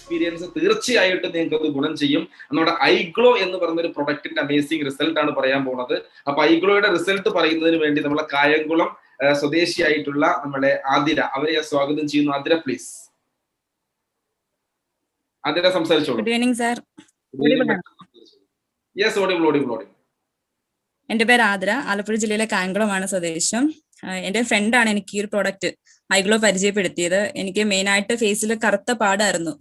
Experience തീർച്ചയായിട്ടും നിങ്ങൾക്ക് അത് ഗുണം ചെയ്യും. നമ്മുടെ ഐഗ്ലോ എന്ന് പറയുന്ന ഒരു പ്രൊഡക്റ്റിന്റെ അമേസിംഗ് റിസൾട്ട് ആണ് പറയാൻ പോകുന്നത്. അപ്പൊ ഐഗ്ലോയുടെ റിസൾട്ട് പറയുന്നതിന് വേണ്ടി നമ്മളെ കായംകുളം സ്വദേശിയായിട്ടുള്ള നമ്മളെ ആതിര, അവരെ സ്വാഗതം ചെയ്യുന്നു. ആതിര പ്ലീസ്. ആതിര സംസാരിച്ചോളൂ. Good evening sir. Yes, audible audible audible. എന്റെ പേര് ആതിര, ആലപ്പുഴ ജില്ലയിലെ കായംകുളമാണ് സ്വദേശം. എന്റെ ഫ്രണ്ടാണ് എനിക്ക് ഈ ഒരു പ്രോഡക്റ്റ് ഐഗ്ലോ പരിചയപ്പെടുത്തിയത്. എനിക്ക് മെയിൻ ആയിട്ട് ഫേസിൽ കറുത്ത പാടായിരുന്നു,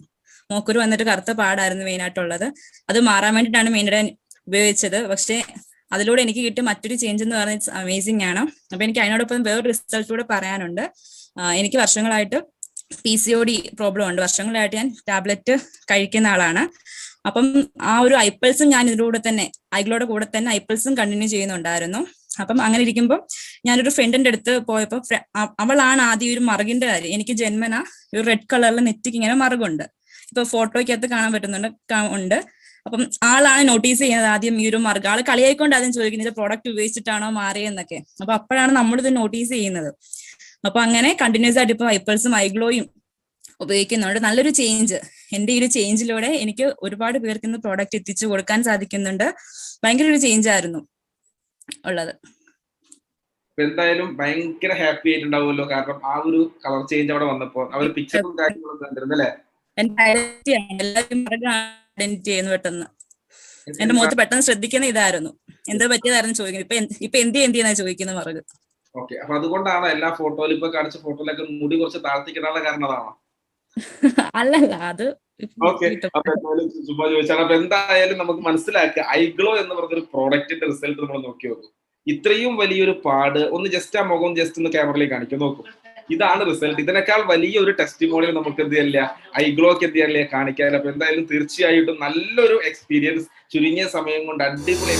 മൂക്കുരു വന്നിട്ട് കറുത്ത പാടായിരുന്നു മെയിൻ ആയിട്ടുള്ളത്. അത് മാറാൻ വേണ്ടിയിട്ടാണ് മെയിനായിട്ട് ഉപയോഗിച്ചത്. പക്ഷേ അതിലൂടെ എനിക്ക് കിട്ടിയ മറ്റൊരു ചേഞ്ച് എന്ന് പറഞ്ഞാൽ അമേസിംഗ് ആണ്. അപ്പൊ എനിക്ക് അതിനോടൊപ്പം വേറൊരു റിസൾട്ട് കൂടെ പറയാനുണ്ട്. എനിക്ക് വർഷങ്ങളായിട്ട് PCOD പ്രോബ്ലം ഉണ്ട്. വർഷങ്ങളായിട്ട് ഞാൻ ടാബ്ലറ്റ് കഴിക്കുന്ന ആളാണ്. അപ്പം ആ ഒരു ഐപ്പിൾസും ഞാൻ ഇതിലൂടെ തന്നെ ഐഗ്ലോയുടെ കൂടെ തന്നെ ഐപ്പിൾസും കണ്ടിന്യൂ ചെയ്യുന്നുണ്ടായിരുന്നു. അപ്പം അങ്ങനെ ഇരിക്കുമ്പോൾ ഞാനൊരു ഫ്രണ്ടിന്റെ അടുത്ത് പോയപ്പോൾ അവളാണ് ആദ്യം ഒരു മറുകിന്റെ കാര്യം, എനിക്ക് ജന്മന ഒരു റെഡ് കളറിൽ നെറ്റിക്ക് ഇങ്ങനെ മറുകുണ്ട്, ഇപ്പൊ ഫോട്ടോയ്ക്കകത്ത് കാണാൻ പറ്റുന്നുണ്ട്. അപ്പം ആളാണ് നോട്ടീസ് ചെയ്യുന്നത് ആദ്യം ഈ ഒരു മറുക. ആള് കളിയായിക്കൊണ്ട് ആദ്യം ചോദിക്കുന്നത് പ്രോഡക്റ്റ് ഉപയോഗിച്ചിട്ടാണോ മാറിയെന്നൊക്കെ. അപ്പൊ അപ്പോഴാണ് നമ്മളിത് നോട്ടീസ് ചെയ്യുന്നത്. അപ്പൊ അങ്ങനെ കണ്ടിന്യൂസ് ആയിട്ട് ഇപ്പൊ ഐപ്പിൾസും ഐഗ്ലോയും ഉപയോഗിക്കുന്നുണ്ട്. നല്ലൊരു ചേഞ്ച്. എന്റെ ഈ ഒരു ചേഞ്ചിലൂടെ എനിക്ക് ഒരുപാട് പേർക്ക് ഇന്ന് പ്രോഡക്റ്റ് എത്തിച്ചു കൊടുക്കാൻ സാധിക്കുന്നുണ്ട്. ഭയങ്കര ഒരു ചേഞ്ച് ആയിരുന്നു ഉള്ളത്. എന്തായാലും ഭയങ്കര ഹാപ്പി ആയിട്ടുണ്ടാവുമല്ലോ, കാരണം ആ ഒരു കളർ ചേഞ്ച് അവിടെ വന്നപ്പോ അവർ പിക്ചറും കാര്യങ്ങളും കണ്ടിരുന്നല്ലേ? ഐഡന്റിറ്റി ചെയ്യുന്നു പെട്ടെന്ന്. എന്റെ മുഖത്ത് പെട്ടെന്ന് ശ്രദ്ധിക്കുന്ന ഇതായിരുന്നു, എന്താ പറ്റിയതായിരുന്നു ചോദിക്കുന്നത്. ഇപ്പൊ എന്തിനാ ചോദിക്കുന്നത് മറുക. ഓക്കെ, അപ്പൊ അതുകൊണ്ടാണ് എല്ലാ ഫോട്ടോയിലും ഇപ്പൊ കാണിച്ച ഫോട്ടോയിലൊക്കെ മുടി കുറച്ച് താഴ്ത്തിക്കിടാനുള്ള കാരണം അതാണോ? അല്ലല്ല, അത് ചുമ്മാ ചോദിച്ചാണ്. അപ്പൊ എന്തായാലും നമുക്ക് മനസ്സിലാക്കുക, ഐഗ്ലോ എന്ന് പറഞ്ഞൊരു പ്രോഡക്റ്റിന്റെ റിസൾട്ട് നമ്മൾ നോക്കി നോക്കും. ഇത്രയും വലിയൊരു പാട് ഒന്ന് ജസ്റ്റ് ആ മുഖം ജസ്റ്റ് ഒന്ന് ക്യാമറയിൽ കാണിക്കും, നോക്കും. ഇതാണ് റിസൾട്ട്. ഇതിനേക്കാൾ വലിയ ഒരു ടെസ്റ്റിമോണിയൽ നമുക്ക് എന്ത് ചെയ്യില്ല, ഐഗ്ലോക്ക് എന്ത് ചെയ്യാനില്ല, കാണിക്കാനില്ല. അപ്പൊ എന്തായാലും തീർച്ചയായിട്ടും നല്ലൊരു എക്സ്പീരിയൻസ് ചുരുങ്ങിയ സമയം കൊണ്ട് അടിപൊളി